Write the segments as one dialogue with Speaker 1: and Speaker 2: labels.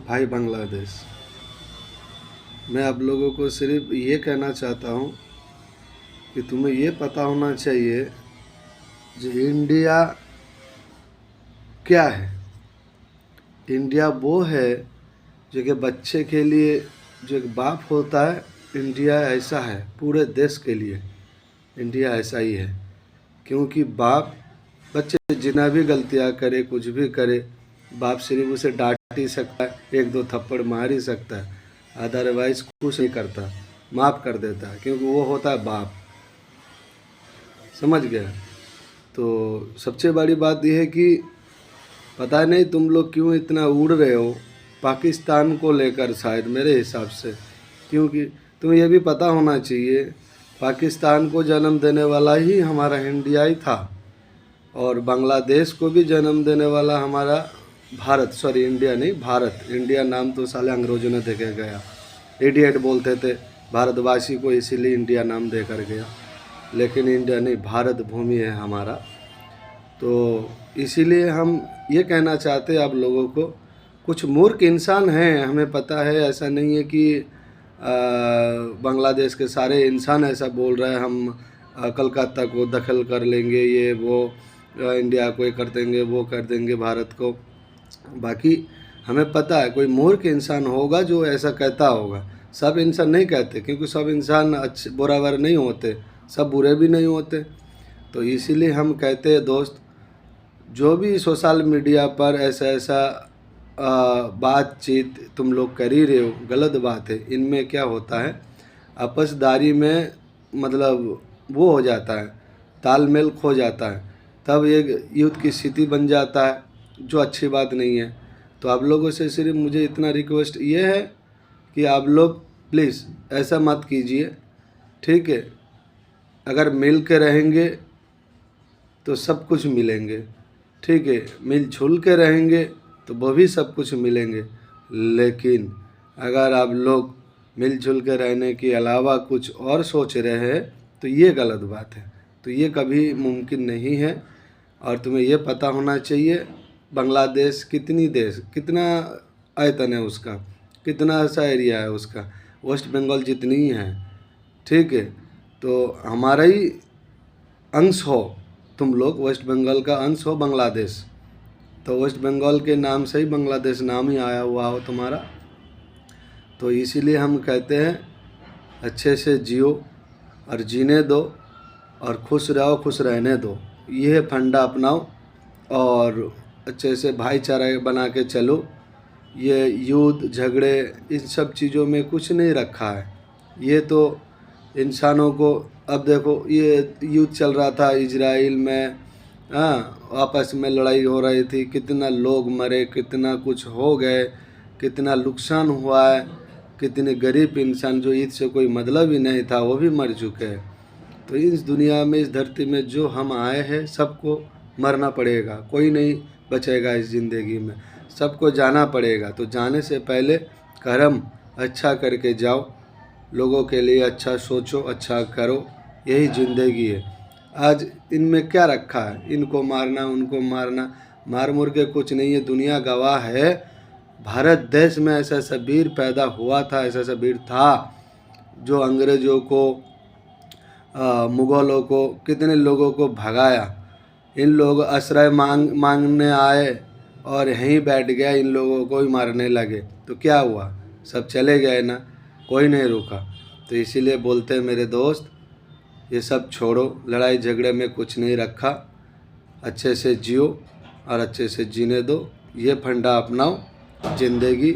Speaker 1: भाई बांग्लादेश, मैं आप लोगों को सिर्फ ये कहना चाहता हूँ कि तुम्हें ये पता होना चाहिए जो इंडिया क्या है। इंडिया वो है जो कि बच्चे के लिए जो एक बाप होता है, इंडिया ऐसा है पूरे देश के लिए। इंडिया ऐसा ही है क्योंकि बाप बच्चे जितना भी गलतियाँ करे, कुछ भी करे, बाप सिर्फ उसे डांट ही सकता है, एक दो थप्पड़ मार ही सकता है, अदरवाइज कुछ नहीं करता, माफ़ कर देता है क्योंकि वो होता है बाप। समझ गया? तो सबसे बड़ी बात यह है कि पता नहीं तुम लोग क्यों इतना उड़ रहे हो पाकिस्तान को लेकर, शायद मेरे हिसाब से, क्योंकि तुम्हें यह भी पता होना चाहिए पाकिस्तान को जन्म देने वाला ही हमारा इंडिया ही था और बांग्लादेश को भी जन्म देने वाला हमारा भारत, सॉरी इंडिया नहीं, भारत। इंडिया नाम तो साले अंग्रेजों ने देकर गया, इडियट बोलते थे भारतवासी को, इसीलिए इंडिया नाम देकर गया, लेकिन इंडिया नहीं, भारत भूमि है हमारा। तो इसीलिए हम ये कहना चाहते हैं आप लोगों को, कुछ मूर्ख इंसान हैं, हमें पता है, ऐसा नहीं है कि बांग्लादेश के सारे इंसान ऐसा बोल रहे हैं हम कलकत्ता को दखल कर लेंगे, ये वो इंडिया को ये कर देंगे, वो कर देंगे भारत को। बाकी हमें पता है कोई मूर्ख इंसान होगा जो ऐसा कहता होगा, सब इंसान नहीं कहते क्योंकि सब इंसान अच्छे बुरावर नहीं होते, सब बुरे भी नहीं होते। तो इसीलिए हम कहते हैं दोस्त, जो भी सोशल मीडिया पर ऐसा ऐसा बातचीत तुम लोग कर ही रहे हो, गलत बात है। इनमें क्या होता है, आपसदारी में मतलब वो हो जाता है, तालमेल खो जाता है, तब एक युद्ध की स्थिति बन जाता है, जो अच्छी बात नहीं है। तो आप लोगों से सिर्फ मुझे इतना रिक्वेस्ट ये है कि आप लोग प्लीज़ ऐसा मत कीजिए, ठीक है? अगर मिल के रहेंगे तो सब कुछ मिलेंगे, ठीक है? मिलजुल के रहेंगे तो वो भी सब कुछ मिलेंगे, लेकिन अगर आप लोग मिलजुल के रहने के अलावा कुछ और सोच रहे हैं तो ये गलत बात है, तो ये कभी मुमकिन नहीं है। और तुम्हें ये पता होना चाहिए बांग्लादेश कितना आयतन है उसका, कितना सा एरिया है उसका, वेस्ट बंगाल जितनी ही है, ठीक है? तो हमारा ही अंश हो तुम लोग, वेस्ट बंगाल का अंश हो बांग्लादेश, तो वेस्ट बंगाल के नाम से ही बांग्लादेश नाम ही आया हुआ हो तुम्हारा। तो इसीलिए हम कहते हैं अच्छे से जियो और जीने दो और खुश रहो, खुश रहने दो, ये फंडा अपनाओ और अच्छे से भाईचारा बना के चलो। ये युद्ध झगड़े इन सब चीज़ों में कुछ नहीं रखा है, ये तो इंसानों को, अब देखो ये युद्ध चल रहा था इजराइल में, हाँ, आपस में लड़ाई हो रही थी, कितना लोग मरे, कितना कुछ हो गए, कितना नुकसान हुआ है, कितने गरीब इंसान जो ईद से कोई मतलब ही नहीं था वो भी मर चुके हैं। तो इस दुनिया में, इस धरती में जो हम आए हैं सबको मरना पड़ेगा, कोई नहीं बचेगा इस ज़िंदगी में, सबको जाना पड़ेगा। तो जाने से पहले कर्म अच्छा करके जाओ, लोगों के लिए अच्छा सोचो, अच्छा करो, यही ज़िंदगी है। आज इनमें क्या रखा है, इनको मारना उनको मारना, मार मुर के कुछ नहीं है। दुनिया गवाह है, भारत देश में ऐसा ऐसा वीर पैदा हुआ था, ऐसा ऐसा वीर था जो अंग्रेज़ों को, मुग़लों को, कितने लोगों को भगाया। इन लोग आश्रय मांगने आए और यहीं बैठ गया, इन लोगों को ही मारने लगे, तो क्या हुआ, सब चले गए ना, कोई नहीं रुका। तो इसीलिए बोलते हैं मेरे दोस्त, ये सब छोड़ो, लड़ाई झगड़े में कुछ नहीं रखा, अच्छे से जियो और अच्छे से जीने दो, ये फंडा अपनाओ, ज़िंदगी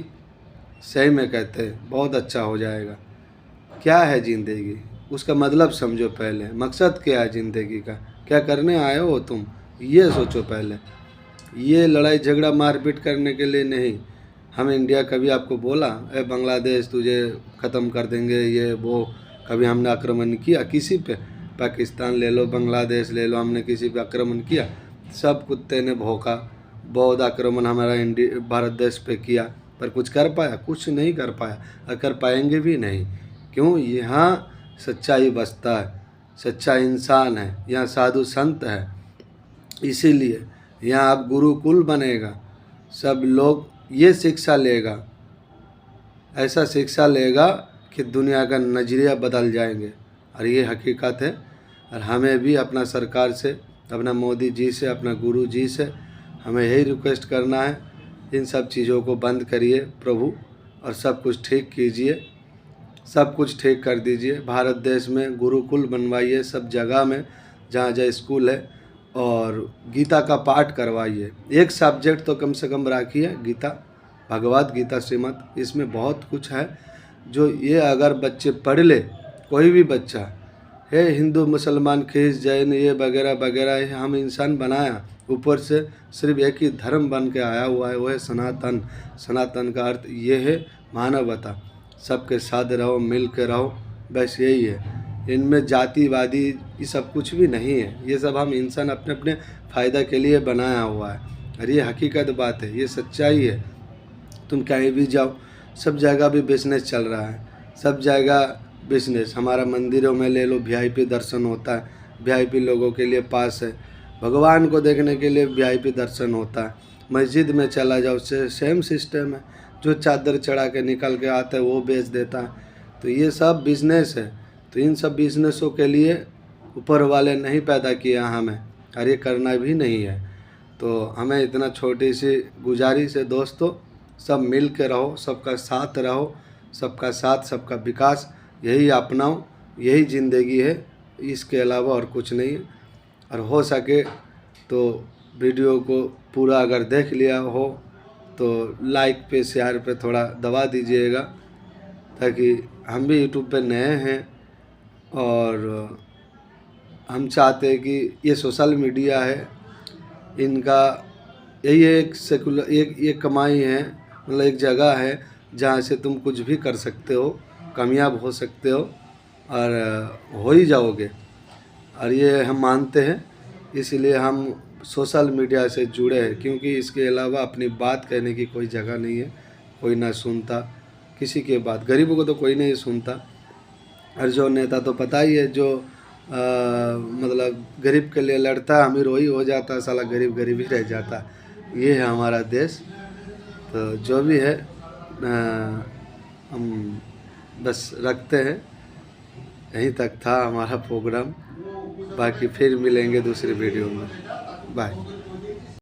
Speaker 1: सही में कहते हैं बहुत अच्छा हो जाएगा। क्या है ज़िंदगी, उसका मतलब समझो पहले, मकसद क्या है ज़िंदगी का, क्या करने आए हो तुम, ये सोचो पहले। ये लड़ाई झगड़ा मारपीट करने के लिए नहीं। हम इंडिया कभी आपको बोला ए बांग्लादेश तुझे ख़त्म कर देंगे, ये वो, कभी हमने आक्रमण किया किसी पे? पाकिस्तान ले लो, बांग्लादेश ले लो, हमने किसी पे आक्रमण किया? सब कुत्ते ने भौंका, बहुत आक्रमण हमारा भारत देश पे किया, पर कुछ कर पाया? कुछ नहीं कर पाया और कर पाएंगे भी नहीं। क्यों? यहाँ सच्चाई बसता है, सच्चा इंसान है, यहाँ साधु संत है, इसीलिए यहाँ अब गुरुकुल बनेगा, सब लोग ये शिक्षा लेगा ऐसा शिक्षा लेगा कि दुनिया का नज़रिया बदल जाएंगे। और ये हकीकत है। और हमें भी अपना सरकार से, अपना मोदी जी से, अपना गुरु जी से हमें यही रिक्वेस्ट करना है, इन सब चीज़ों को बंद करिए प्रभु, और सब कुछ ठीक कीजिए, सब कुछ ठीक कर दीजिए। भारत देश में गुरुकुल बनवाइए सब जगह में, जहाँ जहाँ स्कूल है, और गीता का पाठ करवाइए। एक सब्जेक्ट तो कम से कम रखिए, गीता, भगवद गीता, श्रीमद्, इसमें बहुत कुछ है जो ये अगर बच्चे पढ़ ले, कोई भी बच्चा है, हिंदू मुसलमान ख्रिस्त जैन ये वगैरह वगैरह, हम इंसान बनाया, ऊपर से सिर्फ एक ही धर्म बन के आया हुआ है, वो है सनातन। सनातन का अर्थ ये है मानवता, सबके साथ रहो, मिल के रहो, बस यही है। इनमें जातिवादी ये सब कुछ भी नहीं है, ये सब हम इंसान अपने अपने फ़ायदा के लिए बनाया हुआ है। और ये हकीकत बात है, ये सच्चाई है। तुम कहीं भी जाओ, सब जगह भी बिजनेस चल रहा है, सब जगह बिजनेस। हमारा मंदिरों में ले लो, वीआईपी दर्शन होता है, वीआईपी लोगों के लिए पास है। भगवान को देखने के लिए वीआईपी दर्शन होता है। मस्जिद में चला जाओ, सेम सिस्टम है, जो चादर चढ़ा के निकल के आता है वो बेच देता है। तो ये सब बिजनेस है। तो इन सब बिजनेसों के लिए ऊपर वाले नहीं पैदा किया हमें, और ये करना भी नहीं है। तो हमें इतना छोटी सी गुजारिश है दोस्तों, सब मिल के रहो, सबका साथ रहो, सबका साथ सबका विकास, यही अपनाओ, यही ज़िंदगी है, इसके अलावा और कुछ नहीं है। और हो सके तो वीडियो को पूरा अगर देख लिया हो तो लाइक पे, शेयर पे थोड़ा दबा दीजिएगा, ताकि हम भी यूट्यूब पे नए हैं और हम चाहते हैं कि ये सोशल मीडिया है, इनका यही एक सेकुलर एक कमाई है, मतलब एक जगह है जहाँ से तुम कुछ भी कर सकते हो, कामयाब हो सकते हो, और हो ही जाओगे। और ये हम मानते हैं, इसलिए हम सोशल मीडिया से जुड़े हैं, क्योंकि इसके अलावा अपनी बात कहने की कोई जगह नहीं है, कोई ना सुनता किसी की बात, गरीबों को तो कोई नहीं सुनता। और जो नेता तो पता ही है, जो मतलब गरीब के लिए लड़ता है, अमीर वही हो जाता है, साला गरीब गरीब ही रह जाता है। ये है हमारा देश। तो जो भी है हम बस रखते हैं, यहीं तक था हमारा प्रोग्राम। बाकी फिर मिलेंगे दूसरी वीडियो में। बाय।